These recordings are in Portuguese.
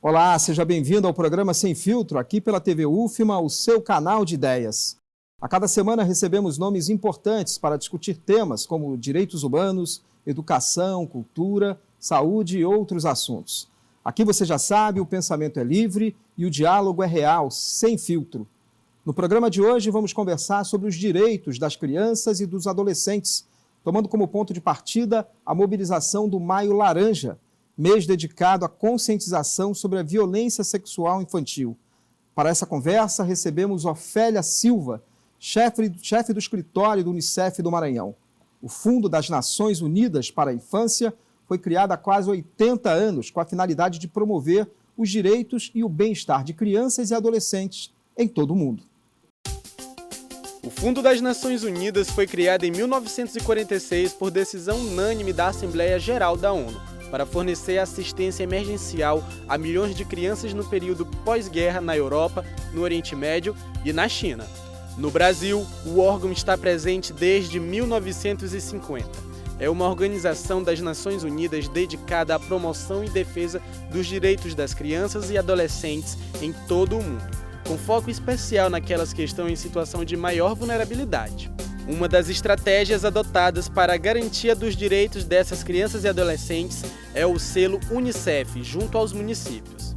Olá, seja bem-vindo ao programa Sem Filtro, aqui pela TV UFMA, o seu canal de ideias. A cada semana recebemos nomes importantes para discutir temas como direitos humanos, educação, cultura, saúde e outros assuntos. Aqui você já sabe, o pensamento é livre e o diálogo é real, sem filtro. No programa de hoje vamos conversar sobre os direitos das crianças e dos adolescentes, tomando como ponto de partida a mobilização do Maio Laranja, mês dedicado à conscientização sobre a violência sexual infantil. Para essa conversa, recebemos Ofélia Silva, chefe do escritório do Unicef do Maranhão. O Fundo das Nações Unidas para a Infância foi criado há quase 80 anos com a finalidade de promover os direitos e o bem-estar de crianças e adolescentes em todo o mundo. O Fundo das Nações Unidas foi criado em 1946 por decisão unânime da Assembleia Geral da ONU, para fornecer assistência emergencial a milhões de crianças no período pós-guerra na Europa, no Oriente Médio e na China. No Brasil, o órgão está presente desde 1950. É uma organização das Nações Unidas dedicada à promoção e defesa dos direitos das crianças e adolescentes em todo o mundo, com foco especial naquelas que estão em situação de maior vulnerabilidade. Uma das estratégias adotadas para a garantia dos direitos dessas crianças e adolescentes é o selo Unicef, junto aos municípios.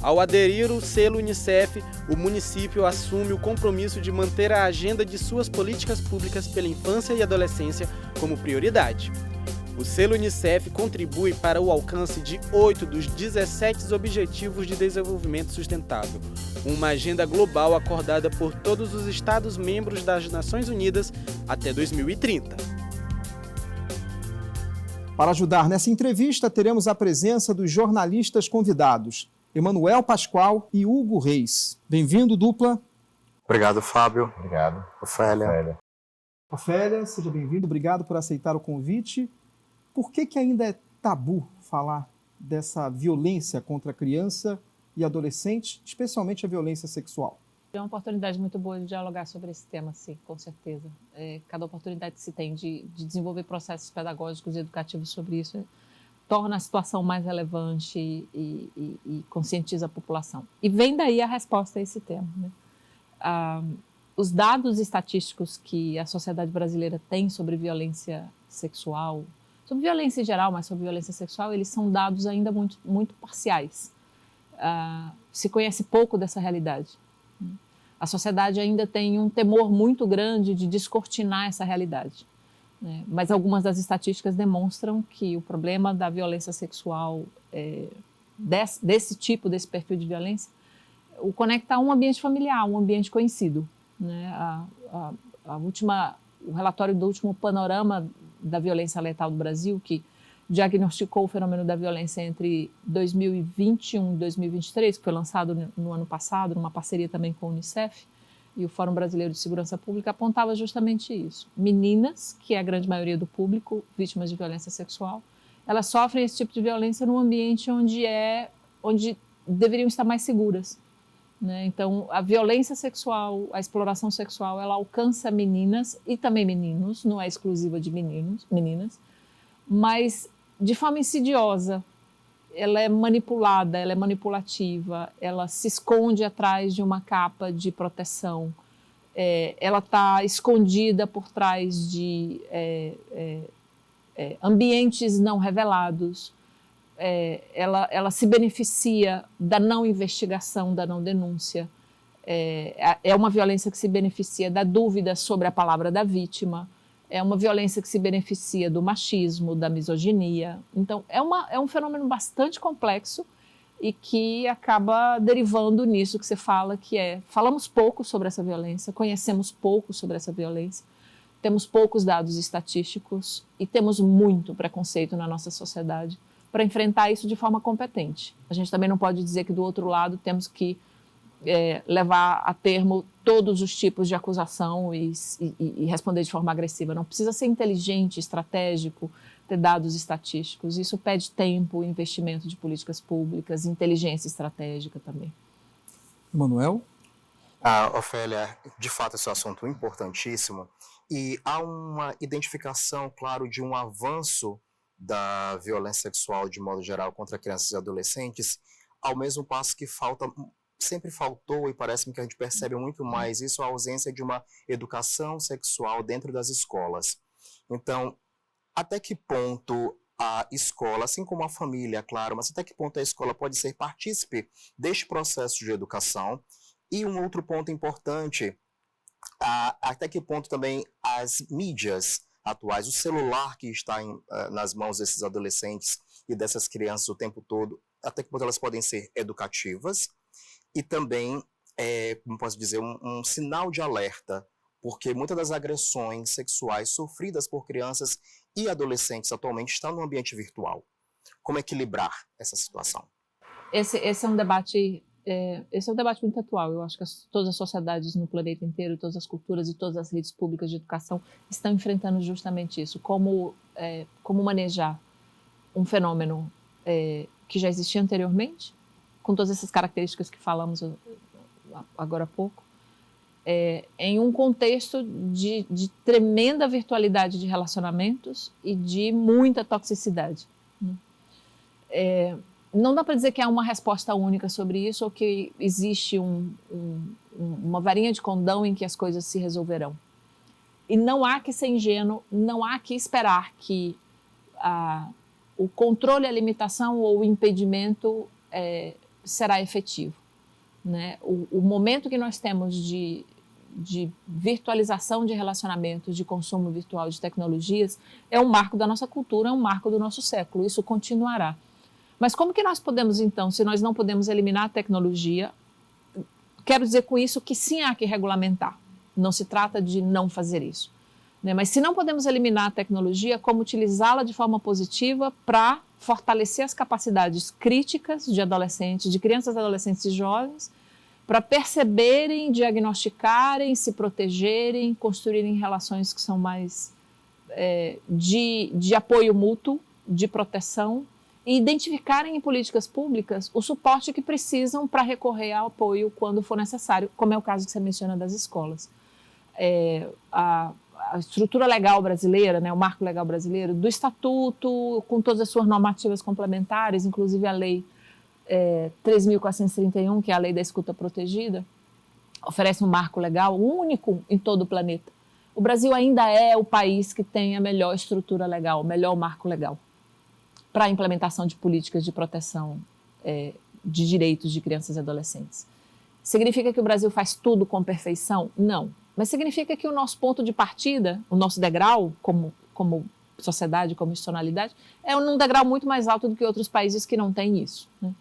Ao aderir ao selo Unicef, o município assume o compromisso de manter a agenda de suas políticas públicas pela infância e adolescência como prioridade. O selo Unicef contribui para o alcance de 8 dos 17 Objetivos de Desenvolvimento Sustentável, uma agenda global acordada por todos os Estados-membros das Nações Unidas até 2030. Para ajudar nessa entrevista, teremos a presença dos jornalistas convidados, Emanuel Pascoal e Hugo Reis. Bem-vindo, dupla. Obrigado, Fábio. Obrigado. Ofélia. Ofélia, seja bem-vindo. Obrigado por aceitar o convite. Por que ainda é tabu falar dessa violência contra a criança e adolescente, especialmente a violência sexual? É uma oportunidade muito boa de dialogar sobre esse tema, sim, com certeza. Cada oportunidade que se tem de desenvolver processos pedagógicos e educativos sobre isso torna a situação mais relevante e conscientiza a população. E vem daí a resposta a esse tema, né? Os dados estatísticos que a sociedade brasileira tem sobre violência sexual, sobre violência em geral, mas sobre violência sexual, eles são dados ainda muito, muito parciais. Se conhece pouco dessa realidade. A sociedade ainda tem um temor muito grande de descortinar essa realidade, né? Mas algumas das estatísticas demonstram que o problema da violência sexual, desse perfil de violência, o conecta a um ambiente familiar, um ambiente conhecido, né? O relatório do último panorama da violência letal do Brasil, que diagnosticou o fenômeno da violência entre 2021 e 2023, que foi lançado no ano passado, numa parceria também com a Unicef e o Fórum Brasileiro de Segurança Pública, apontava justamente isso. Meninas, que é a grande maioria do público, vítimas de violência sexual, elas sofrem esse tipo de violência num ambiente onde deveriam estar mais seguras, né? Então, a violência sexual, a exploração sexual, ela alcança meninas e também meninos, não é exclusiva de meninas, mas de forma insidiosa. Ela é manipulada, ela é manipulativa, ela se esconde atrás de uma capa de proteção, ela está escondida por trás de ambientes não revelados, ela se beneficia da não investigação, da não denúncia, é uma violência que se beneficia da dúvida sobre a palavra da vítima, é uma violência que se beneficia do machismo, da misoginia. Então, é um fenômeno bastante complexo e que acaba derivando nisso que você fala, que falamos pouco sobre essa violência, conhecemos pouco sobre essa violência, temos poucos dados estatísticos e temos muito preconceito na nossa sociedade para enfrentar isso de forma competente. A gente também não pode dizer que, do outro lado, temos que levar a termo todos os tipos de acusação e responder de forma agressiva. Não precisa ser inteligente, estratégico, ter dados estatísticos. Isso pede tempo, investimento de políticas públicas, inteligência estratégica também. Emanuel? Ofélia, de fato esse é um assunto importantíssimo e há uma identificação, claro, de um avanço da violência sexual de modo geral contra crianças e adolescentes ao mesmo passo que sempre faltou, e parece-me que a gente percebe muito mais isso, a ausência de uma educação sexual dentro das escolas. Então, até que ponto a escola, assim como a família, claro, mas até que ponto a escola pode ser partícipe deste processo de educação? E um outro ponto importante, até que ponto também as mídias atuais, o celular que está nas mãos desses adolescentes e dessas crianças o tempo todo, até que ponto elas podem ser educativas e também, como posso dizer, um sinal de alerta, porque muitas das agressões sexuais sofridas por crianças e adolescentes atualmente estão no ambiente virtual. Como equilibrar essa situação? Esse é um debate muito atual. Eu acho que todas as sociedades no planeta inteiro, todas as culturas e todas as redes públicas de educação estão enfrentando justamente isso. Como manejar um fenômeno que já existia anteriormente, com todas essas características que falamos agora há pouco, em um contexto de tremenda virtualidade de relacionamentos e de muita toxicidade. Não dá para dizer que há uma resposta única sobre isso ou que existe uma varinha de condão em que as coisas se resolverão. E não há que ser ingênuo, não há que esperar que o controle, a limitação ou o impedimento será efetivo. Né? O momento que nós temos de virtualização de relacionamentos, de consumo virtual de tecnologias, é um marco da nossa cultura, é um marco do nosso século, isso continuará. Mas como que nós podemos, então, se nós não podemos eliminar a tecnologia, quero dizer com isso que sim há que regulamentar, não se trata de não fazer isso. Né? Mas se não podemos eliminar a tecnologia, como utilizá-la de forma positiva para fortalecer as capacidades críticas de adolescentes, de crianças, adolescentes e jovens, para perceberem, diagnosticarem, se protegerem, construírem relações que são mais de apoio mútuo, de proteção, e identificarem em políticas públicas o suporte que precisam para recorrer ao apoio quando for necessário, como é o caso que você menciona das escolas. A estrutura legal brasileira, né, o marco legal brasileiro, do Estatuto, com todas as suas normativas complementares, inclusive a Lei 3.431, que é a Lei da Escuta Protegida, oferece um marco legal único em todo o planeta. O Brasil ainda é o país que tem a melhor estrutura legal, o melhor marco legal para a implementação de políticas de proteção de direitos de crianças e adolescentes. Significa que o Brasil faz tudo com perfeição? Não. Mas significa que o nosso ponto de partida, o nosso degrau como sociedade, como institucionalidade, é um degrau muito mais alto do que outros países que não têm isso. Né?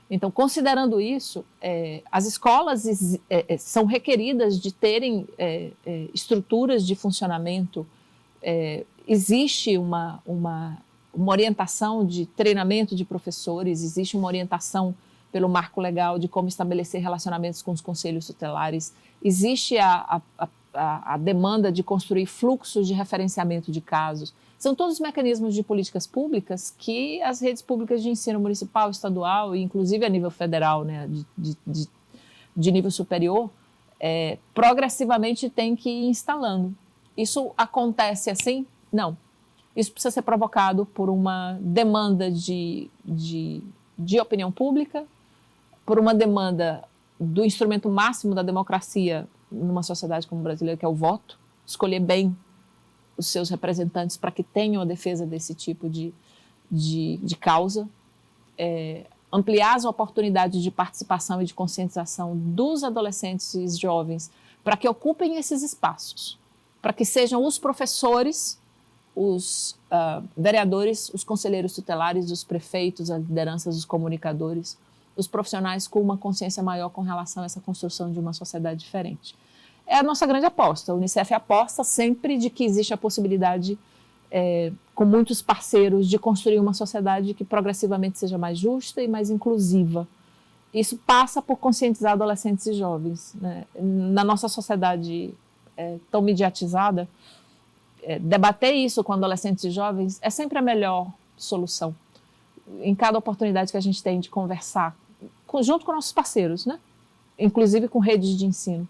Então, considerando isso, as escolas são requeridas de terem estruturas de funcionamento, existe uma orientação de treinamento de professores, existe uma orientação pelo marco legal de como estabelecer relacionamentos com os conselhos tutelares, existe a demanda de construir fluxos de referenciamento de casos. São todos os mecanismos de políticas públicas que as redes públicas de ensino municipal, estadual e inclusive a nível federal, né, de nível superior, progressivamente tem que ir instalando. Isso acontece assim? Não. Isso precisa ser provocado por uma demanda de opinião pública, por uma demanda do instrumento máximo da democracia numa sociedade como a brasileira, que é o voto, escolher bem os seus representantes para que tenham a defesa desse tipo de causa, ampliar as oportunidades de participação e de conscientização dos adolescentes e jovens para que ocupem esses espaços, para que sejam os professores, os vereadores, os conselheiros tutelares, os prefeitos, as lideranças, os comunicadores, os profissionais com uma consciência maior com relação a essa construção de uma sociedade diferente. É a nossa grande aposta. A Unicef aposta sempre de que existe a possibilidade, com muitos parceiros, de construir uma sociedade que progressivamente seja mais justa e mais inclusiva. Isso passa por conscientizar adolescentes e jovens. Né? Na nossa sociedade tão mediatizada, debater isso com adolescentes e jovens é sempre a melhor solução. Em cada oportunidade que a gente tem de conversar, junto com nossos parceiros, né? Inclusive com redes de ensino,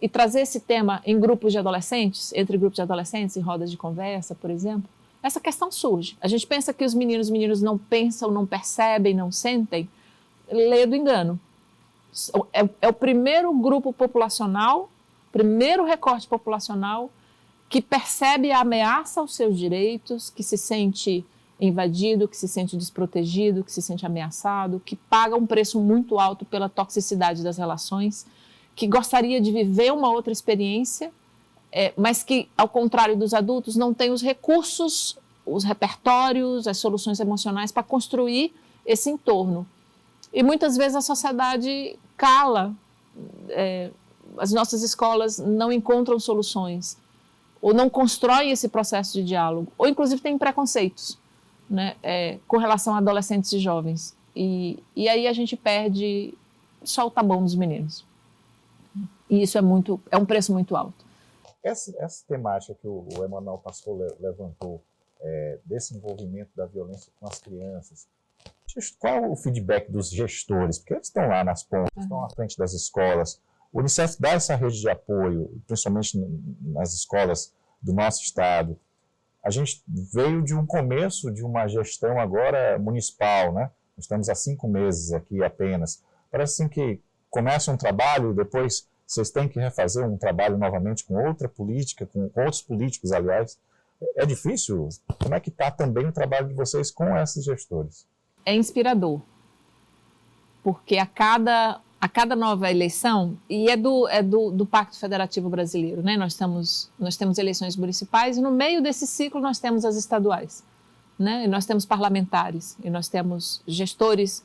e trazer esse tema em grupos de adolescentes, entre grupos de adolescentes, em rodas de conversa, por exemplo, essa questão surge. A gente pensa que os meninos não pensam, não percebem, não sentem, lê do engano. É o primeiro grupo populacional, primeiro recorte populacional que percebe a ameaça aos seus direitos, que se sente invadido, que se sente desprotegido, que se sente ameaçado, que paga um preço muito alto pela toxicidade das relações, que gostaria de viver uma outra experiência, mas que, ao contrário dos adultos, não tem os recursos, os repertórios, as soluções emocionais para construir esse entorno. E muitas vezes a sociedade cala, as nossas escolas não encontram soluções, ou não constroem esse processo de diálogo, ou inclusive tem preconceitos, né, com relação a adolescentes e jovens. E aí a gente perde só o tá bom dos meninos. E isso é um preço muito alto. Essa temática que o Emanuel Pascoal levantou, desse envolvimento da violência com as crianças, qual é o feedback dos gestores? Porque eles estão lá nas pontas, estão à frente das escolas. O Unicef dá essa rede de apoio, principalmente nas escolas do nosso estado. A gente veio de um começo de uma gestão agora municipal, né? Nós estamos há 5 meses aqui apenas. Parece assim que começa um trabalho e depois vocês têm que refazer um trabalho novamente com outra política, com outros políticos, aliás. É difícil? Como é que está também o trabalho de vocês com esses gestores? É inspirador, porque a cada nova eleição, e é do Pacto Federativo Brasileiro, né? Nós temos eleições municipais e no meio desse ciclo nós temos as estaduais, né? E nós temos parlamentares, e nós temos gestores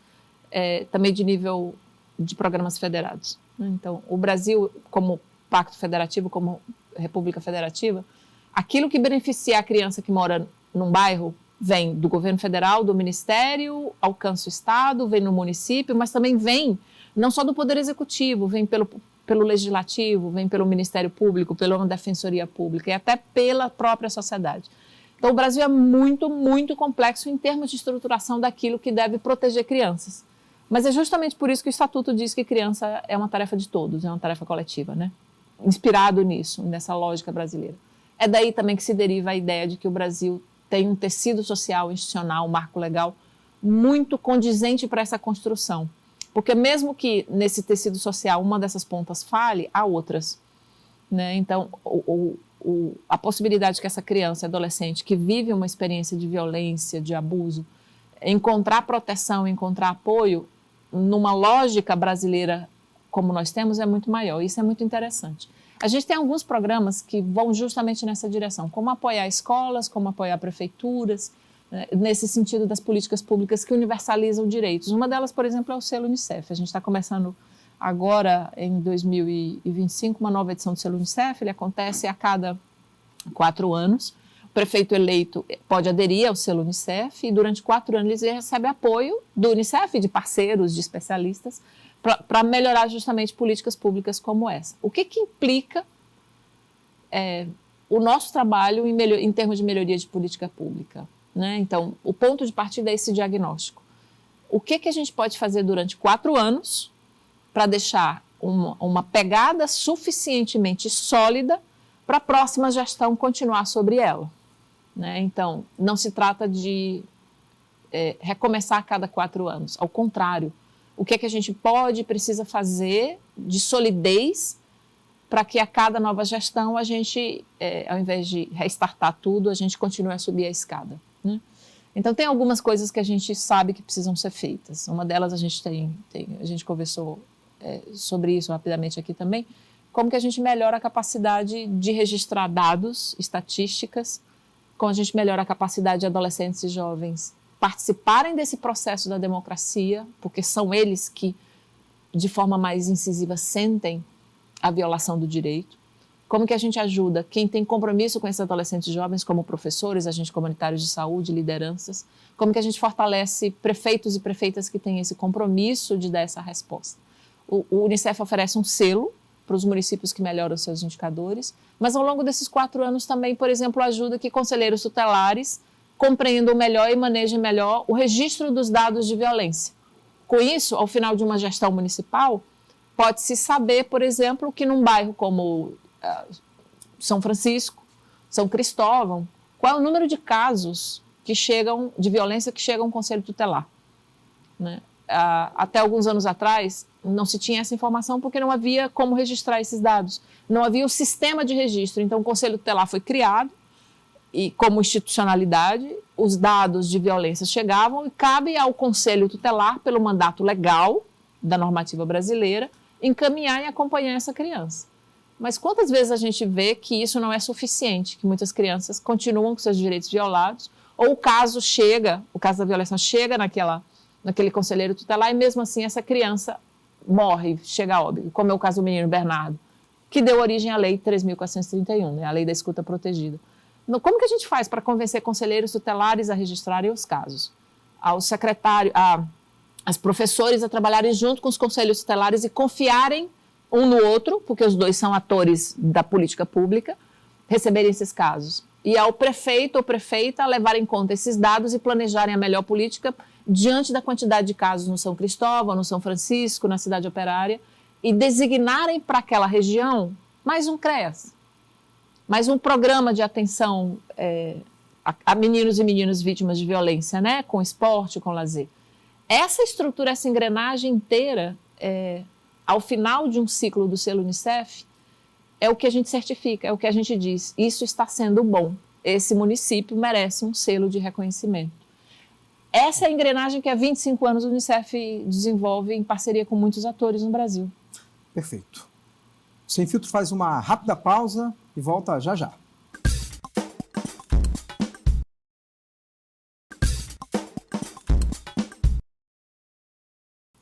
também de nível de programas federados, né? Então, o Brasil, como Pacto Federativo, como República Federativa, aquilo que beneficia a criança que mora num bairro vem do governo federal, do ministério, alcança o estado, vem no município, mas também vem não só do poder executivo, vem pelo legislativo, vem pelo Ministério Público, pela Defensoria Pública e até pela própria sociedade. Então o Brasil é muito, muito complexo em termos de estruturação daquilo que deve proteger crianças. Mas é justamente por isso que o Estatuto diz que criança é uma tarefa de todos, é uma tarefa coletiva, né? Inspirado nisso, nessa lógica brasileira. É daí também que se deriva a ideia de que o Brasil tem um tecido social, institucional, um marco legal muito condizente para essa construção. Porque mesmo que nesse tecido social uma dessas pontas falhe, há outras, né? Então, a possibilidade que essa criança, adolescente, que vive uma experiência de violência, de abuso, encontrar proteção, encontrar apoio, numa lógica brasileira como nós temos, é muito maior. Isso é muito interessante. A gente tem alguns programas que vão justamente nessa direção, como apoiar escolas, como apoiar prefeituras, né, nesse sentido das políticas públicas que universalizam direitos. Uma delas, por exemplo, é o selo Unicef. A gente está começando agora, em 2025, uma nova edição do selo Unicef. Ele acontece a cada 4 anos. O prefeito eleito pode aderir ao selo Unicef e durante 4 anos ele recebe apoio do Unicef, de parceiros, de especialistas, para melhorar justamente políticas públicas como essa. O que implica o nosso trabalho em termos de melhoria de política pública, né? Então, o ponto de partida é esse diagnóstico. O que a gente pode fazer durante 4 anos para deixar uma pegada suficientemente sólida para a próxima gestão continuar sobre ela, né? Então, não se trata de recomeçar a cada 4 anos, ao contrário. O que a gente pode e precisa fazer de solidez para que a cada nova gestão a gente, ao invés de restartar tudo, a gente continue a subir a escada, né? Então, tem algumas coisas que a gente sabe que precisam ser feitas. Uma delas a gente conversou sobre isso rapidamente aqui também, como que a gente melhora a capacidade de registrar dados, estatísticas, como a gente melhora a capacidade de adolescentes e jovens participarem desse processo da democracia, porque são eles que, de forma mais incisiva, sentem a violação do direito. Como que a gente ajuda quem tem compromisso com esses adolescentes e jovens, como professores, agentes comunitários de saúde, lideranças. Como que a gente fortalece prefeitos e prefeitas que têm esse compromisso de dar essa resposta. O Unicef oferece um selo para os municípios que melhoram seus indicadores, mas ao longo desses 4 anos também, por exemplo, ajuda que conselheiros tutelares compreendam melhor e manejem melhor o registro dos dados de violência. Com isso, ao final de uma gestão municipal, pode-se saber, por exemplo, que num bairro como São Francisco, São Cristóvão, qual é o número de casos que chegam, de violência que chegam ao conselho tutelar, né? até alguns anos atrás, não se tinha essa informação porque não havia como registrar esses dados. Não havia o sistema de registro. Então, o Conselho Tutelar foi criado e, como institucionalidade, os dados de violência chegavam e cabe ao Conselho Tutelar, pelo mandato legal da normativa brasileira, encaminhar e acompanhar essa criança. Mas quantas vezes a gente vê que isso não é suficiente, que muitas crianças continuam com seus direitos violados, ou o caso da violência chega naquele conselheiro tutelar e mesmo assim essa criança morre, chega a óbito, como é o caso do menino Bernardo, que deu origem à Lei 3.431, né, a Lei da Escuta Protegida. Como que a gente faz para convencer conselheiros tutelares a registrarem os casos? Aos secretários, as professores a trabalharem junto com os conselhos tutelares e confiarem um no outro, porque os dois são atores da política pública, receberem esses casos. E ao prefeito ou prefeita levar em conta esses dados e planejarem a melhor política diante da quantidade de casos no São Cristóvão, no São Francisco, na cidade operária, e designarem para aquela região mais um CREAS, mais um programa de atenção a meninos e meninas vítimas de violência, né? Com esporte, com lazer. Essa estrutura, essa engrenagem inteira, ao final de um ciclo do selo Unicef, é o que a gente certifica, é o que a gente diz. Isso está sendo bom. Esse município merece um selo de reconhecimento. Essa é a engrenagem que há 25 anos o Unicef desenvolve em parceria com muitos atores no Brasil. Perfeito. O Sem Filtro faz uma rápida pausa e volta já já.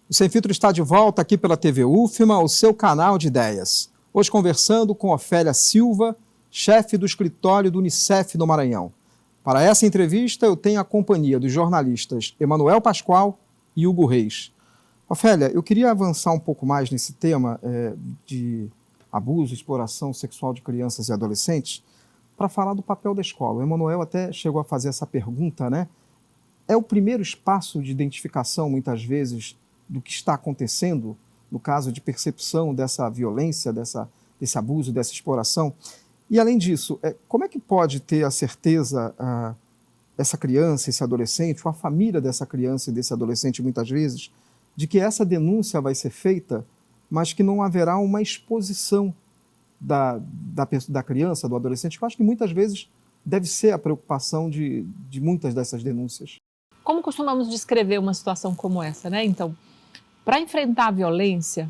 O Sem Filtro está de volta aqui pela TV UFMA, o seu canal de ideias. Hoje conversando com Ofélia Silva, chefe do escritório do Unicef no Maranhão. Para essa entrevista eu tenho a companhia dos jornalistas Emanuel Pascoal e Hugo Reis. Ofélia, eu queria avançar um pouco mais nesse tema de abuso e exploração sexual de crianças e adolescentes para falar do papel da escola. O Emanuel até chegou a fazer essa pergunta, né? É o primeiro espaço de identificação, muitas vezes, do que está acontecendo, no caso de percepção dessa violência, desse abuso, dessa exploração. E, além disso, como é que pode ter a certeza essa criança, esse adolescente, ou a família dessa criança e desse adolescente, muitas vezes, de que essa denúncia vai ser feita, mas que não haverá uma exposição da criança, do adolescente, que eu acho que muitas vezes deve ser a preocupação de muitas dessas denúncias. Como costumamos descrever uma situação como essa, né? Então, para enfrentar a violência,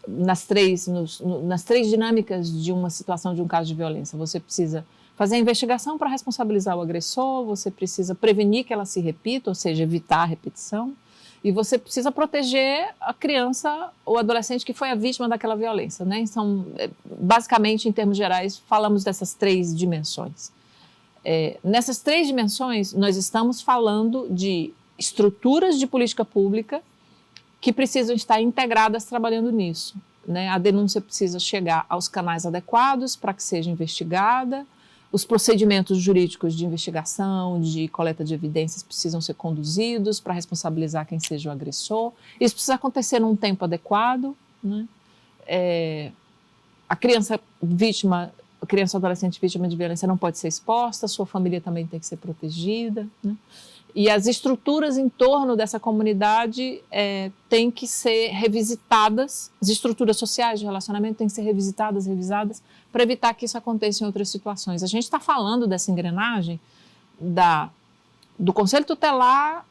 nas três dinâmicas de uma situação, de um caso de violência, você precisa fazer a investigação para responsabilizar o agressor, você precisa prevenir que ela se repita, ou seja, evitar a repetição, e você precisa proteger a criança ou adolescente que foi a vítima daquela violência, né? Então, basicamente, em termos gerais, falamos dessas três dimensões. Nessas três dimensões, nós estamos falando de estruturas de política pública que precisam estar integradas trabalhando nisso, né? A denúncia precisa chegar aos canais adequados para que seja investigada, os procedimentos jurídicos de investigação, de coleta de evidências precisam ser conduzidos para responsabilizar quem seja o agressor. Isso precisa acontecer num tempo adequado, né? A criança ou adolescente vítima de violência não pode ser exposta, sua família também tem que ser protegida, né? E as estruturas em torno dessa comunidade têm que ser revisitadas, as estruturas sociais de relacionamento têm que ser revisitadas, revisadas, para evitar que isso aconteça em outras situações. A gente está falando dessa engrenagem do Conselho Tutelar,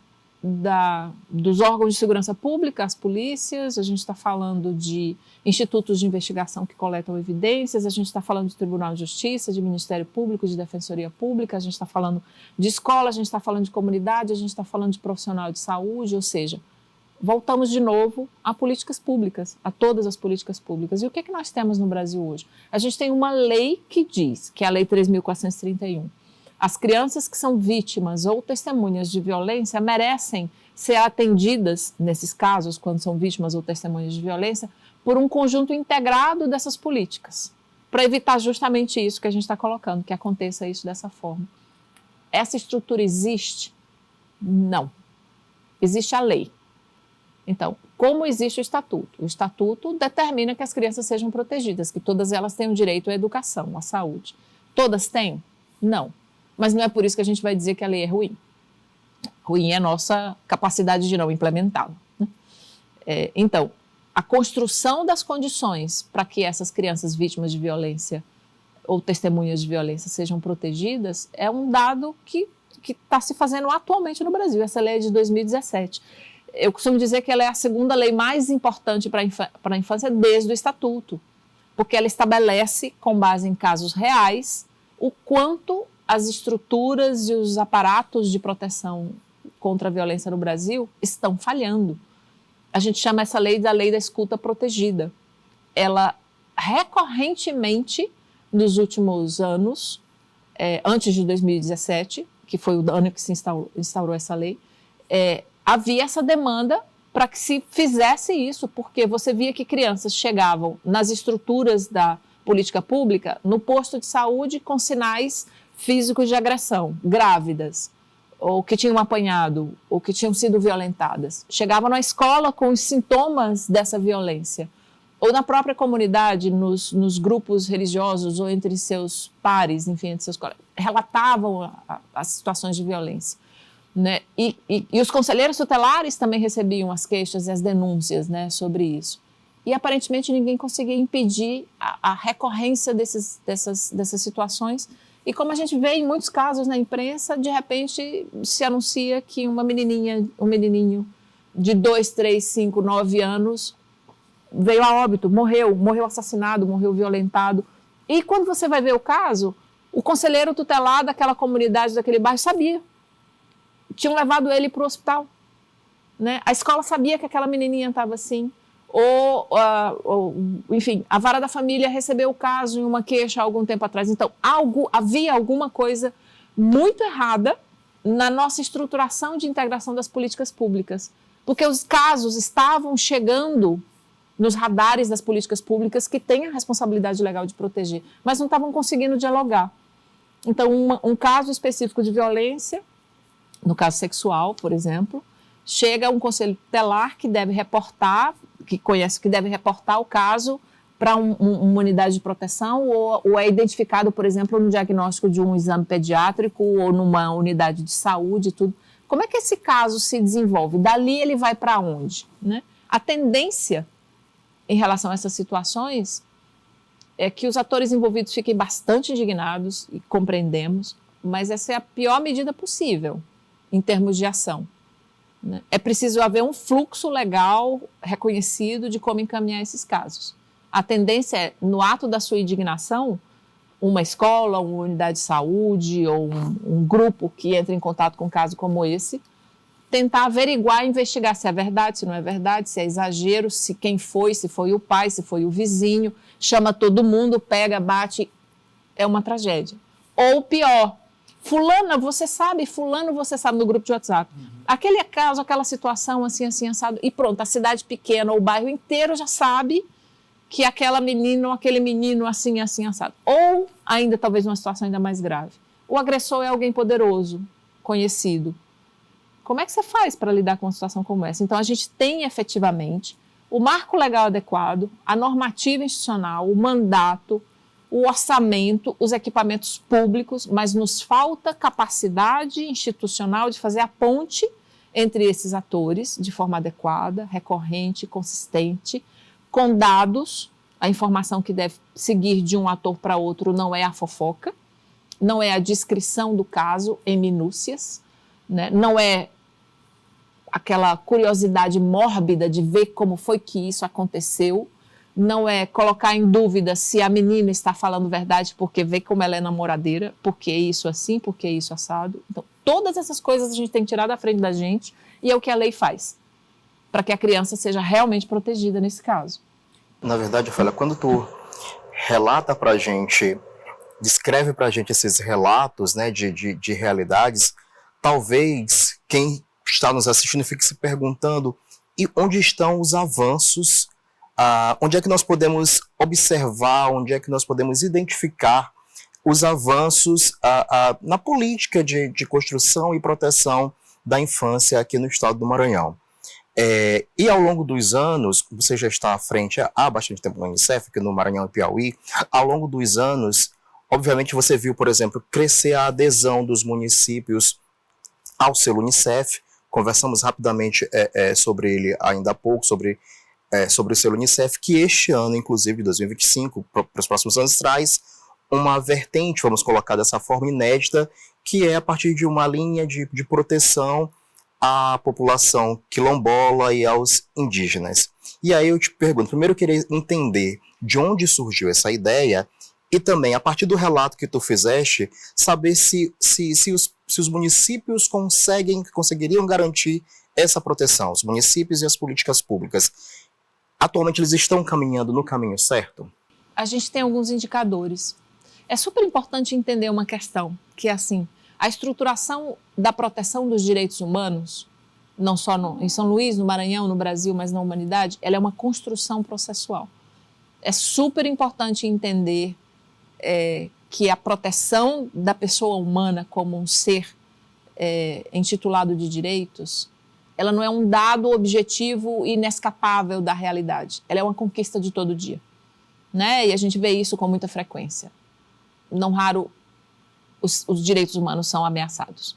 dos órgãos de segurança pública, as polícias, a gente está falando de institutos de investigação que coletam evidências, a gente está falando de Tribunal de Justiça, de Ministério Público, de Defensoria Pública, a gente está falando de escola, a gente está falando de comunidade, a gente está falando de profissional de saúde, ou seja, voltamos de novo a políticas públicas, a todas as políticas públicas. E o que é que nós temos no Brasil hoje? A gente tem uma lei que diz, que é a Lei 3.431, as crianças que são vítimas ou testemunhas de violência merecem ser atendidas, nesses casos, quando são vítimas ou testemunhas de violência, por um conjunto integrado dessas políticas, para evitar justamente isso que a gente está colocando, que aconteça isso dessa forma. Essa estrutura existe? Não. Existe a lei. Então, como existe o estatuto? O estatuto determina que as crianças sejam protegidas, que todas elas tenham direito à educação, à saúde. Todas têm? Não. Mas não é por isso que a gente vai dizer que a lei é ruim. ruim é a nossa capacidade de não implementá-la, né? Então, a construção das condições para que essas crianças vítimas de violência ou testemunhas de violência sejam protegidas é um dado que está se fazendo atualmente no Brasil. Essa lei é de 2017. Eu costumo dizer que ela é a segunda lei mais importante para a infância desde o Estatuto, porque ela estabelece, com base em casos reais, o quanto as estruturas e os aparatos de proteção contra a violência no Brasil estão falhando. A gente chama essa lei da lei da escuta protegida. Ela recorrentemente, nos últimos anos, antes de 2017, que foi o ano que se instaurou essa lei, havia essa demanda para que se fizesse isso, porque você via que crianças chegavam nas estruturas da política pública, no posto de saúde, com sinais físicos de agressão, grávidas, ou que tinham apanhado, ou que tinham sido violentadas. Chegavam na escola com os sintomas dessa violência, ou na própria comunidade, nos grupos religiosos, ou entre seus pares, enfim, entre seus colegas, relatavam as situações de violência, né? E os conselheiros tutelares também recebiam as queixas e as denúncias, né, sobre isso. E aparentemente ninguém conseguia impedir a recorrência dessas situações. E como a gente vê em muitos casos na imprensa, de repente se anuncia que uma menininha, um menininho de 2, 3, 5, 9 anos veio a óbito, morreu assassinado, morreu violentado. E quando você vai ver o caso, o conselheiro tutelar daquela comunidade, daquele bairro, sabia. Tinham levado ele para o hospital, né? A escola sabia que aquela menininha estava assim. Enfim, a vara da família recebeu o caso em uma queixa há algum tempo atrás. Então, havia alguma coisa muito errada na nossa estruturação de integração das políticas públicas, porque os casos estavam chegando nos radares das políticas públicas que têm a responsabilidade legal de proteger, mas não estavam conseguindo dialogar. Então, um caso específico de violência, no caso sexual, por exemplo, chega um conselho tutelar que deve reportar, que deve reportar o caso para uma unidade de proteção, ou é identificado, por exemplo, no diagnóstico de um exame pediátrico ou numa unidade de saúde e tudo. Como é que esse caso se desenvolve? Dali ele vai para onde, né? A tendência em relação a essas situações é que os atores envolvidos fiquem bastante indignados, e compreendemos, mas essa é a pior medida possível em termos de ação, né? É preciso haver um fluxo legal reconhecido de como encaminhar esses casos. A tendência é, no ato da sua indignação, uma escola, uma unidade de saúde ou um grupo que entra em contato com um caso como esse, tentar averiguar, investigar se é verdade, se não é verdade, se é exagero, se foi o pai, se foi o vizinho, chama todo mundo, pega, bate, é uma tragédia. Ou pior, fulano você sabe no grupo de WhatsApp. Aquele caso, aquela situação assim, assado, e pronto, a cidade pequena ou o bairro inteiro já sabe que aquela menina ou aquele menino assim, assado. Ou, ainda talvez uma situação ainda mais grave, o agressor é alguém poderoso, conhecido. Como é que você faz para lidar com uma situação como essa? Então, a gente tem efetivamente o marco legal adequado, a normativa institucional, o mandato, o orçamento, os equipamentos públicos, mas nos falta capacidade institucional de fazer a ponte entre esses atores de forma adequada, recorrente, consistente, com dados. A informação que deve seguir de um ator para outro não é a fofoca, não é a descrição do caso em minúcias, né? Não é aquela curiosidade mórbida de ver como foi que isso aconteceu, não é colocar em dúvida se a menina está falando verdade porque vê como ela é namoradeira, porque isso assim, porque isso assado. Então, todas essas coisas a gente tem que tirar da frente da gente e é o que a lei faz, para que a criança seja realmente protegida nesse caso. Na verdade, Ofélia, quando tu relata pra gente, descreve pra gente esses relatos, né, de realidades, talvez quem está nos assistindo fique se perguntando, e onde estão os avanços, onde é que nós podemos observar, onde é que nós podemos identificar os avanços na política de construção e proteção da infância aqui no estado do Maranhão. E ao longo dos anos, você já está à frente há bastante tempo no Unicef, aqui no Maranhão e Piauí, ao longo dos anos, obviamente você viu, por exemplo, crescer a adesão dos municípios ao selo Unicef. Conversamos rapidamente sobre ele ainda há pouco, sobre o selo Unicef, que este ano, inclusive, 2025, para os próximos anos, traz uma vertente, vamos colocar dessa forma, inédita, que é a partir de uma linha de proteção à população quilombola e aos indígenas. E aí eu te pergunto, primeiro eu queria entender de onde surgiu essa ideia e também, a partir do relato que tu fizeste, saber se os municípios conseguiriam garantir essa proteção, os municípios e as políticas públicas. Atualmente eles estão caminhando no caminho certo? A gente tem alguns indicadores. É super importante entender uma questão, que é assim, a estruturação da proteção dos direitos humanos, não só em São Luís, no Maranhão, no Brasil, mas na humanidade, ela é uma construção processual. É super importante entender que a proteção da pessoa humana como um ser intitulado de direitos, ela não é um dado objetivo e inescapável da realidade. Ela é uma conquista de todo dia, né? E a gente vê isso com muita frequência. Não raro os direitos humanos são ameaçados.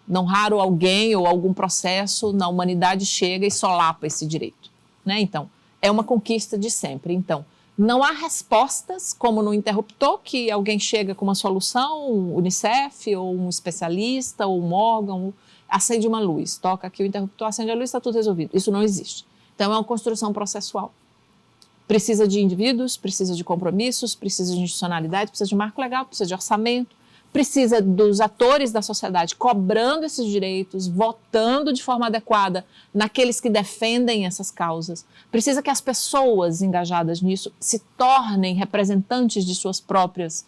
Não raro alguém ou algum processo na humanidade chega e solapa esse direito, né? Então, é uma conquista de sempre. Então, não há respostas, como no interruptor, que alguém chega com uma solução, o Unicef, ou um especialista, ou um órgão, acende uma luz, toca aqui o interruptor, acende a luz, está tudo resolvido. Isso não existe. Então, é uma construção processual. Precisa de indivíduos, precisa de compromissos, precisa de institucionalidade, precisa de marco legal, precisa de orçamento, precisa dos atores da sociedade cobrando esses direitos, votando de forma adequada naqueles que defendem essas causas. Precisa que as pessoas engajadas nisso se tornem representantes de seus próprios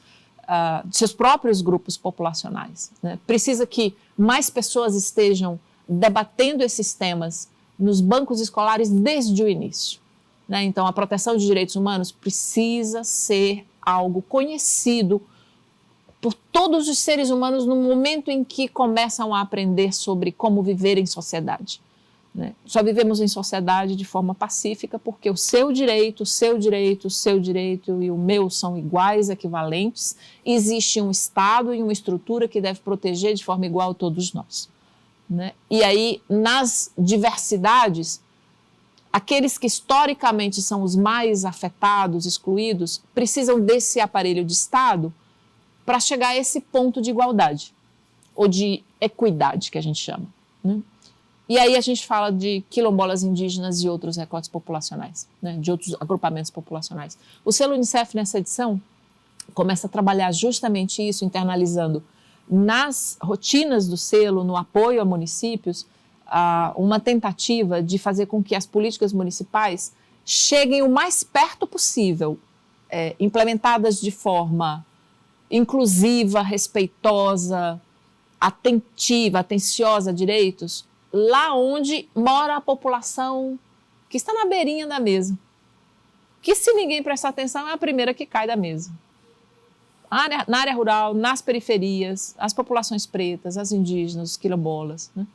grupos populacionais, né? Precisa que mais pessoas estejam debatendo esses temas nos bancos escolares desde o início, né? Então, a proteção de direitos humanos precisa ser algo conhecido por todos os seres humanos no momento em que começam a aprender sobre como viver em sociedade, né? Só vivemos em sociedade de forma pacífica porque o seu direito, o seu direito, o seu direito e o meu são iguais, equivalentes. Existe um Estado e uma estrutura que deve proteger de forma igual a todos nós, né? E aí, nas diversidades, aqueles que historicamente são os mais afetados, excluídos, precisam desse aparelho de Estado para chegar a esse ponto de igualdade, ou de equidade, que a gente chama, né? E aí a gente fala de quilombolas indígenas e outros recortes populacionais, né? De outros agrupamentos populacionais. O selo Unicef, nessa edição, começa a trabalhar justamente isso, internalizando nas rotinas do selo, no apoio a municípios, uma tentativa de fazer com que as políticas municipais cheguem o mais perto possível, implementadas de forma inclusiva, respeitosa, atentiva, atenciosa a direitos, lá onde mora a população que está na beirinha da mesa, que se ninguém prestar atenção é a primeira que cai da mesa. Na área rural, nas periferias, as populações pretas, as indígenas, os quilombolas, né?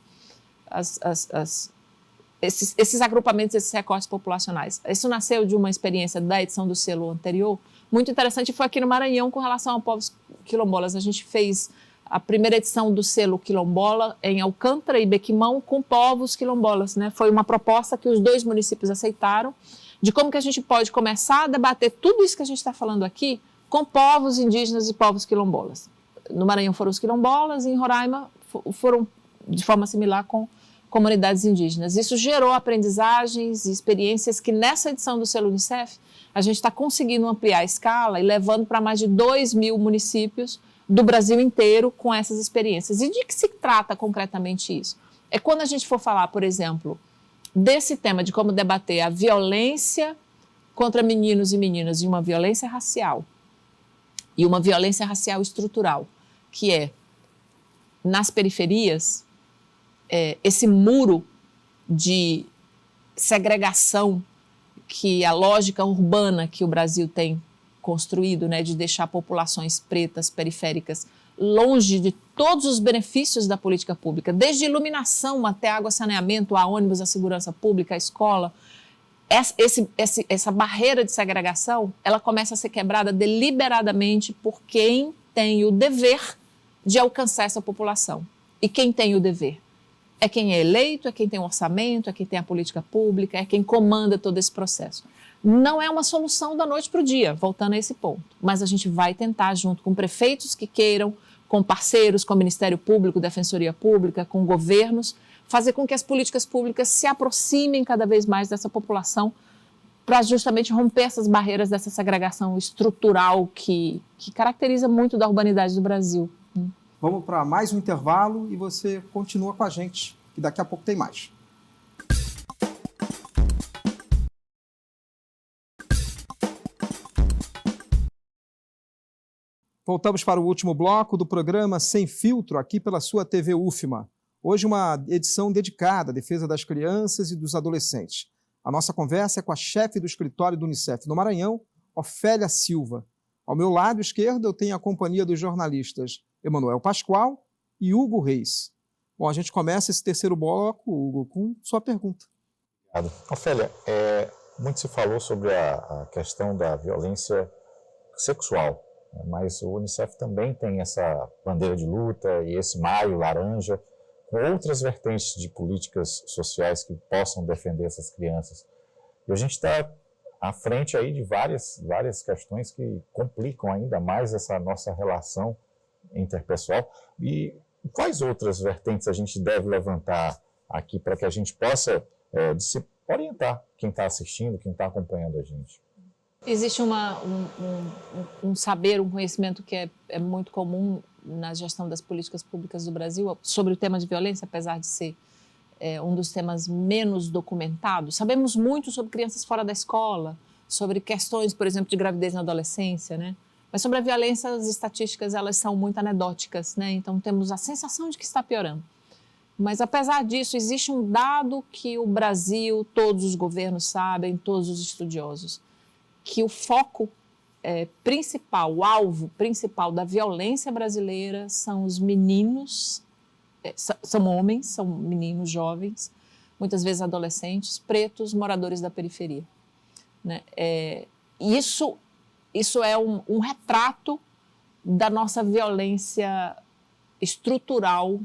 Esses agrupamentos, esses recortes populacionais. Isso nasceu de uma experiência da edição do selo anterior, muito interessante, foi aqui no Maranhão com relação a povos quilombolas. A gente fez a primeira edição do selo quilombola em Alcântara e Bequimão com povos quilombolas, né? Foi uma proposta que os dois municípios aceitaram de como que a gente pode começar a debater tudo isso que a gente está falando aqui com povos indígenas e povos quilombolas. No Maranhão foram os quilombolas e em Roraima foram de forma similar com comunidades indígenas. Isso gerou aprendizagens e experiências que nessa edição do selo Unicef a gente está conseguindo ampliar a escala e levando para mais de 2.000 municípios do Brasil inteiro com essas experiências. E de que se trata concretamente isso? É quando a gente for falar, por exemplo, desse tema de como debater a violência contra meninos e meninas e uma violência racial e uma violência racial estrutural, que é nas periferias, esse muro de segregação que a lógica urbana que o Brasil tem construído, né, de deixar populações pretas, periféricas, longe de todos os benefícios da política pública, desde iluminação até água, saneamento, a ônibus, a segurança pública, a escola. Essa barreira de segregação, ela começa a ser quebrada deliberadamente por quem tem o dever de alcançar essa população. e quem tem o dever. É quem é eleito, é quem tem o orçamento, é quem tem a política pública, é quem comanda todo esse processo. Não é uma solução da noite para o dia, voltando a esse ponto, mas a gente vai tentar, junto com prefeitos que queiram, com parceiros, com o Ministério Público, Defensoria Pública, com governos, fazer com que as políticas públicas se aproximem cada vez mais dessa população para justamente romper essas barreiras dessa segregação estrutural que caracteriza muito da urbanidade do Brasil. Vamos para mais um intervalo e você continua com a gente, que daqui a pouco tem mais. Voltamos para o último bloco do programa Sem Filtro, aqui pela sua TV UFMA. Hoje uma edição dedicada à defesa das crianças e dos adolescentes. A nossa conversa é com a chefe do escritório do Unicef no Maranhão, Ofélia Silva. Ao meu lado esquerdo eu tenho a companhia dos jornalistas Emanuel Pascoal e Hugo Reis. Bom, a gente começa esse terceiro bloco, Hugo, com sua pergunta. Obrigado. Ofélia, muito se falou sobre a questão da violência sexual, mas o Unicef também tem essa bandeira de luta e esse maio laranja, com outras vertentes de políticas sociais que possam defender essas crianças. E a gente está à frente aí de várias questões que complicam ainda mais essa nossa relação interpessoal. E quais outras vertentes a gente deve levantar aqui para que a gente possa orientar quem está assistindo, quem está acompanhando a gente? Existe um saber, um conhecimento que é muito comum na gestão das políticas públicas do Brasil sobre o tema de violência, apesar de ser um dos temas menos documentados. Sabemos muito sobre crianças fora da escola, sobre questões, por exemplo, de gravidez na adolescência, né? Mas sobre a violência, as estatísticas elas são muito anedóticas, né? Então temos a sensação de que está piorando. Mas apesar disso, existe um dado que o Brasil, todos os governos sabem, todos os estudiosos, que o foco principal, o alvo principal da violência brasileira são os meninos, são homens, são meninos jovens, muitas vezes adolescentes, pretos, moradores da periferia. Né? Isso é um retrato da nossa violência estrutural,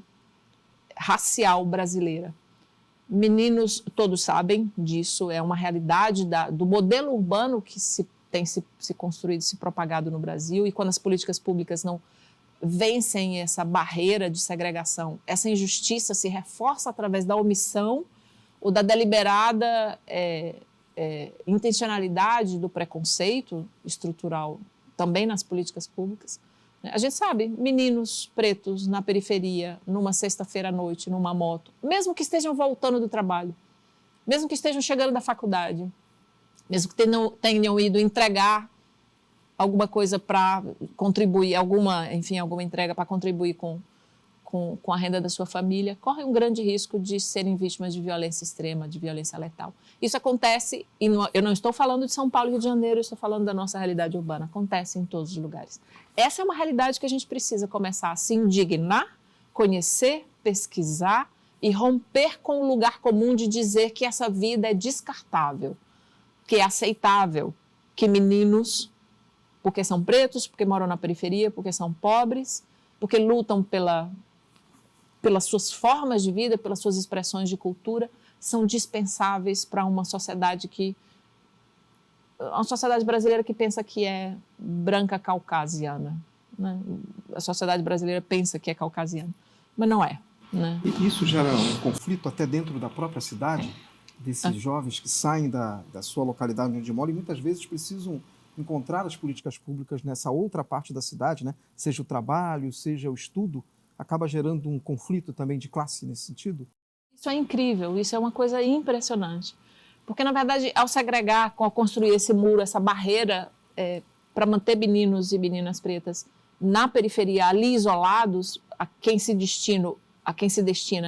racial brasileira. Meninos, todos sabem disso, é uma realidade do modelo urbano que tem se construído, se propagado no Brasil, e quando as políticas públicas não vencem essa barreira de segregação, essa injustiça se reforça através da omissão ou da deliberada intencionalidade do preconceito estrutural também nas políticas públicas. A gente sabe, meninos pretos na periferia, numa sexta-feira à noite, numa moto, mesmo que estejam voltando do trabalho, mesmo que estejam chegando da faculdade, mesmo que tenham ido entregar alguma coisa para contribuir, alguma entrega para contribuir com a renda da sua família, correm um grande risco de serem vítimas de violência extrema, de violência letal. Isso acontece, e eu não estou falando de São Paulo e Rio de Janeiro, eu estou falando da nossa realidade urbana, acontece em todos os lugares. Essa é uma realidade que a gente precisa começar a se indignar, conhecer, pesquisar e romper com o lugar comum de dizer que essa vida é descartável, que é aceitável, que meninos, porque são pretos, porque moram na periferia, porque são pobres, porque lutam pelas suas formas de vida, pelas suas expressões de cultura, são dispensáveis para uma sociedade brasileira que pensa que é branca caucasiana. Né? A sociedade brasileira pensa que é caucasiana, mas não é. Né? E isso gera um conflito até dentro da própria cidade, desses jovens que saem da sua localidade onde moram e muitas vezes precisam encontrar as políticas públicas nessa outra parte da cidade, né? Seja o trabalho, seja o estudo, acaba gerando um conflito também de classe nesse sentido? Isso é incrível, isso é uma coisa impressionante. Porque, na verdade, ao segregar, ao construir esse muro, essa barreira para manter meninos e meninas pretas na periferia, ali isolados, a quem se destina,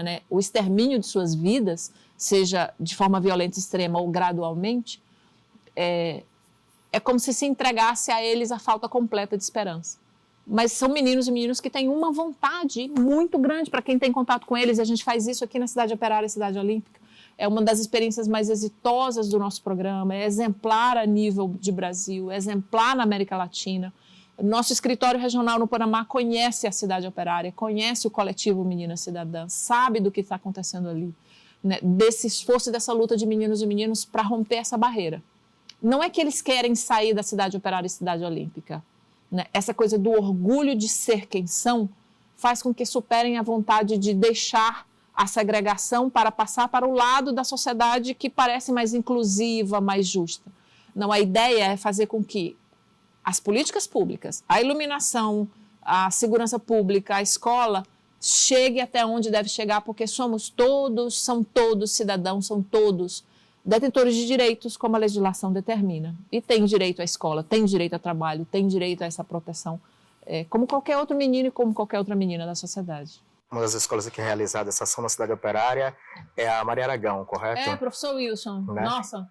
né, o extermínio de suas vidas, seja de forma violenta extrema ou gradualmente, é como se entregasse a eles a falta completa de esperança. Mas são meninos e meninas que têm uma vontade muito grande para quem tem contato com eles. A gente faz isso aqui na Cidade Operária, Cidade Olímpica. É uma das experiências mais exitosas do nosso programa, é exemplar a nível de Brasil, é exemplar na América Latina. Nosso escritório regional no Panamá conhece a cidade operária, conhece o coletivo Meninas Cidadãs, sabe do que está acontecendo ali, né, desse esforço e dessa luta de meninos e meninas para romper essa barreira. Não é que eles querem sair da cidade operária e cidade olímpica, né? Essa coisa do orgulho de ser quem são faz com que superem a vontade de deixar a segregação para passar para o lado da sociedade que parece mais inclusiva, mais justa. Não, a ideia é fazer com que as políticas públicas, a iluminação, a segurança pública, a escola, chegue até onde deve chegar, porque somos todos, são todos cidadãos, são todos detentores de direitos, como a legislação determina. E tem direito à escola, tem direito ao trabalho, tem direito a essa proteção, como qualquer outro menino e como qualquer outra menina da sociedade. Uma das escolas aqui realizada essa ação na cidade operária é a Maria Aragão, correto? Professor Wilson, né? Nossa,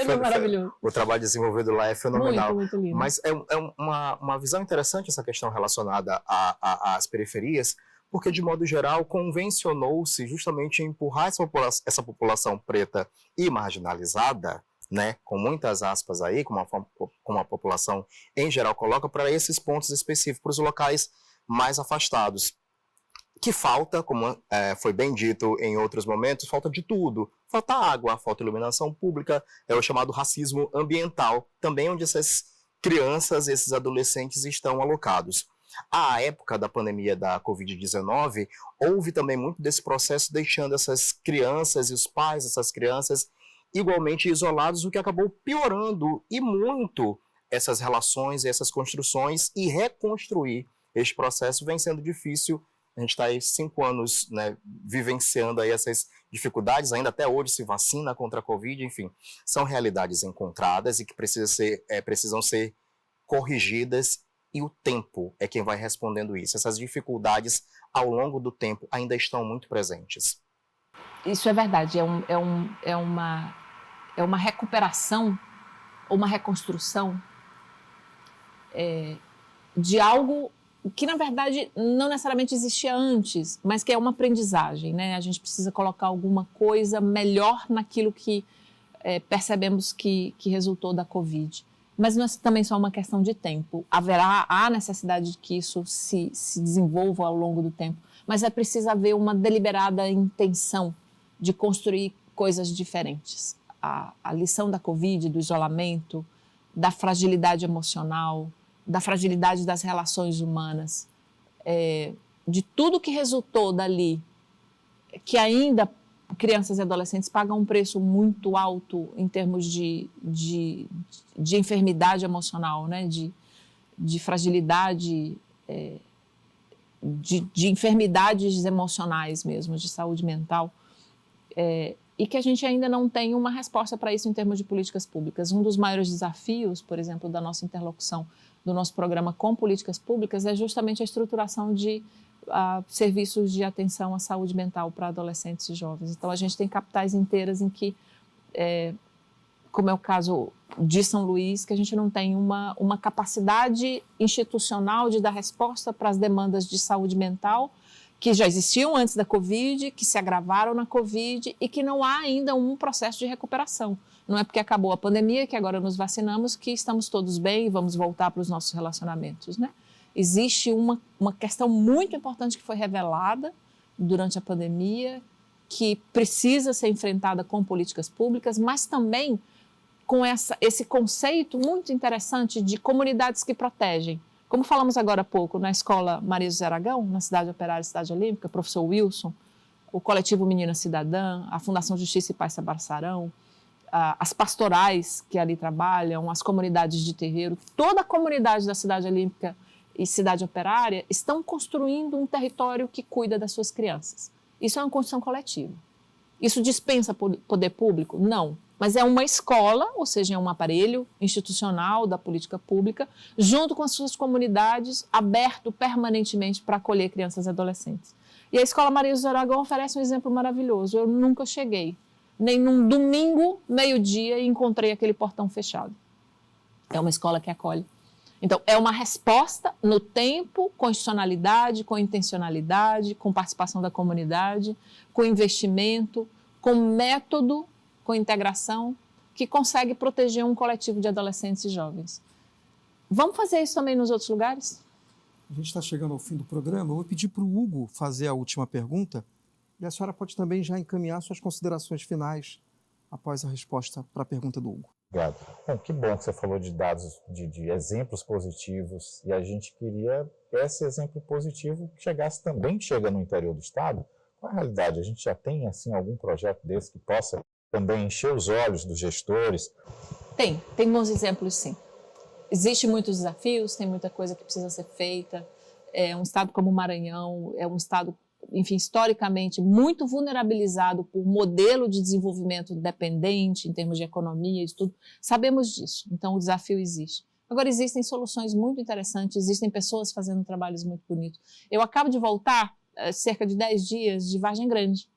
Foi maravilhoso. O trabalho desenvolvido lá é fenomenal. Muito lindo. Mas é uma visão interessante essa questão relacionada às periferias, porque, de modo geral, convencionou-se justamente empurrar essa população preta e marginalizada, né, com muitas aspas aí, como a população em geral coloca, para esses pontos específicos, para os locais mais afastados. Que falta, como foi bem dito em outros momentos, falta de tudo. Falta água, falta iluminação pública, é o chamado racismo ambiental, também onde essas crianças, esses adolescentes estão alocados. À época da pandemia da Covid-19, houve também muito desse processo deixando essas crianças e os pais dessas crianças igualmente isolados, o que acabou piorando e muito essas relações e essas construções, e reconstruir este processo vem sendo difícil. A gente está aí 5 anos, né, vivenciando aí essas dificuldades, ainda até hoje se vacina contra a Covid, enfim, são realidades encontradas e que precisam ser corrigidas, e o tempo é quem vai respondendo isso. Essas dificuldades, ao longo do tempo, ainda estão muito presentes. Isso é verdade, é uma recuperação, uma reconstrução de algo que, na verdade, não necessariamente existia antes, mas que é uma aprendizagem, né? A gente precisa colocar alguma coisa melhor naquilo que percebemos que resultou da Covid. Mas não é também só uma questão de tempo. Há necessidade de que isso se desenvolva ao longo do tempo, mas é preciso haver uma deliberada intenção de construir coisas diferentes. A lição da Covid, do isolamento, da fragilidade emocional, da fragilidade das relações humanas, de tudo que resultou dali, que ainda crianças e adolescentes pagam um preço muito alto em termos de enfermidade emocional, né? de fragilidade, de enfermidades emocionais mesmo, de saúde mental, e que a gente ainda não tem uma resposta para isso em termos de políticas públicas. Um dos maiores desafios, por exemplo, da nossa interlocução, do nosso programa com políticas públicas, é justamente a estruturação de serviços de atenção à saúde mental para adolescentes e jovens. Então, a gente tem capitais inteiras em que, como é o caso de São Luís, que a gente não tem uma capacidade institucional de dar resposta para as demandas de saúde mental que já existiam antes da Covid, que se agravaram na Covid e que não há ainda um processo de recuperação. Não é porque acabou a pandemia, que agora nos vacinamos, que estamos todos bem e vamos voltar para os nossos relacionamentos, né? Existe uma questão muito importante que foi revelada durante a pandemia, que precisa ser enfrentada com políticas públicas, mas também com esse conceito muito interessante de comunidades que protegem. Como falamos agora há pouco na Escola Maria José Aragão, na Cidade Operária e Cidade Olímpica, professor Wilson, o coletivo Menina Cidadã, a Fundação Justiça e Paz Sabarçarão, as pastorais que ali trabalham, as comunidades de terreiro, toda a comunidade da Cidade Olímpica e Cidade Operária estão construindo um território que cuida das suas crianças. Isso é uma construção coletiva. Isso dispensa poder público? Não. Mas é uma escola, ou seja, é um aparelho institucional da política pública, junto com as suas comunidades, aberto permanentemente para acolher crianças e adolescentes. E a Escola Maria José Aragão oferece um exemplo maravilhoso. Eu nunca cheguei, nem num domingo, meio-dia, e encontrei aquele portão fechado. É uma escola que acolhe. Então, é uma resposta no tempo, com institucionalidade, com intencionalidade, com participação da comunidade, com investimento, com método, com integração, que consegue proteger um coletivo de adolescentes e jovens. Vamos fazer isso também nos outros lugares? A gente está chegando ao fim do programa. Eu vou pedir para o Hugo fazer a última pergunta e a senhora pode também já encaminhar suas considerações finais após a resposta para a pergunta do Hugo. Obrigado. Bom, que bom que você falou de dados, de exemplos positivos, e a gente queria que esse exemplo positivo chega no interior do estado. Qual é a realidade? A gente já tem assim algum projeto desse que possa também encher os olhos dos gestores? Tem bons exemplos, sim. Existem muitos desafios, tem muita coisa que precisa ser feita. Um estado como o Maranhão é um estado, enfim, historicamente muito vulnerabilizado por modelo de desenvolvimento dependente em termos de economia e de tudo. Sabemos disso, então o desafio existe. Agora, existem soluções muito interessantes, existem pessoas fazendo trabalhos muito bonitos. Eu acabo de voltar, cerca de 10 dias, de Vargem Grande.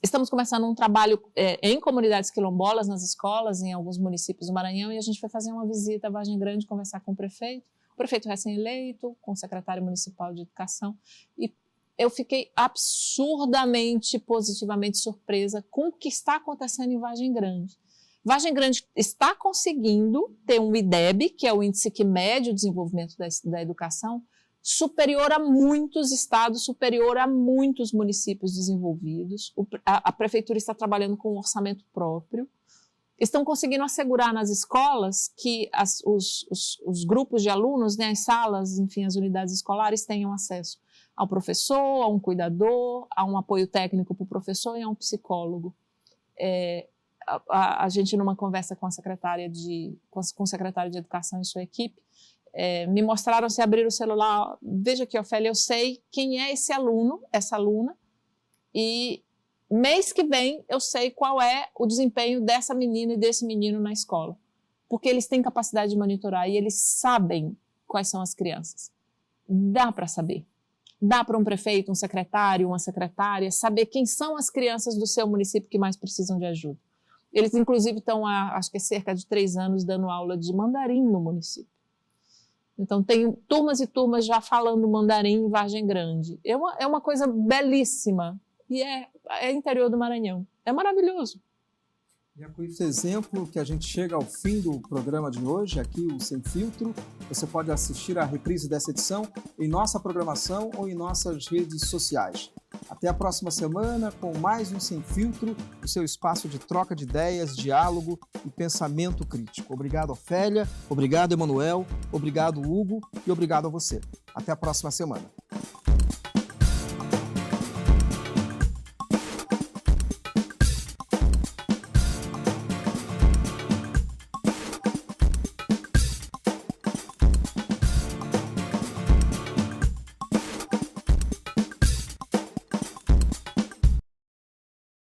Estamos começando um trabalho em comunidades quilombolas, nas escolas, em alguns municípios do Maranhão, e a gente foi fazer uma visita a Vargem Grande, conversar com o prefeito recém-eleito, com o secretário municipal de educação, e eu fiquei absurdamente, positivamente surpresa com o que está acontecendo em Vargem Grande. Vargem Grande está conseguindo ter um IDEB, que é o Índice que mede o desenvolvimento da educação, superior a muitos estados, superior a muitos municípios desenvolvidos. A prefeitura está trabalhando com um orçamento próprio. Estão conseguindo assegurar nas escolas que os grupos de alunos, né, as salas, enfim, as unidades escolares tenham acesso ao professor, a um cuidador, a um apoio técnico para o professor e a um psicólogo. A gente, numa conversa com o secretário de Educação e sua equipe, me mostraram, se abrir o celular, veja aqui, Ofélia, eu sei quem é esse aluno, essa aluna, e mês que vem eu sei qual é o desempenho dessa menina e desse menino na escola, porque eles têm capacidade de monitorar e eles sabem quais são as crianças. Dá para saber. Dá para um prefeito, um secretário, uma secretária saber quem são as crianças do seu município que mais precisam de ajuda. Eles, inclusive, estão há, acho que cerca de 3 anos, dando aula de mandarim no município. Então, tem turmas e turmas já falando mandarim em Vargem Grande. É uma coisa belíssima. E é interior do Maranhão. É maravilhoso. E é com esse exemplo que a gente chega ao fim do programa de hoje, aqui o Sem Filtro. Você pode assistir a reprise dessa edição em nossa programação ou em nossas redes sociais. Até a próxima semana com mais um Sem Filtro, o seu espaço de troca de ideias, diálogo e pensamento crítico. Obrigado, Ofélia. Obrigado, Emanuel. Obrigado, Hugo. E obrigado a você. Até a próxima semana.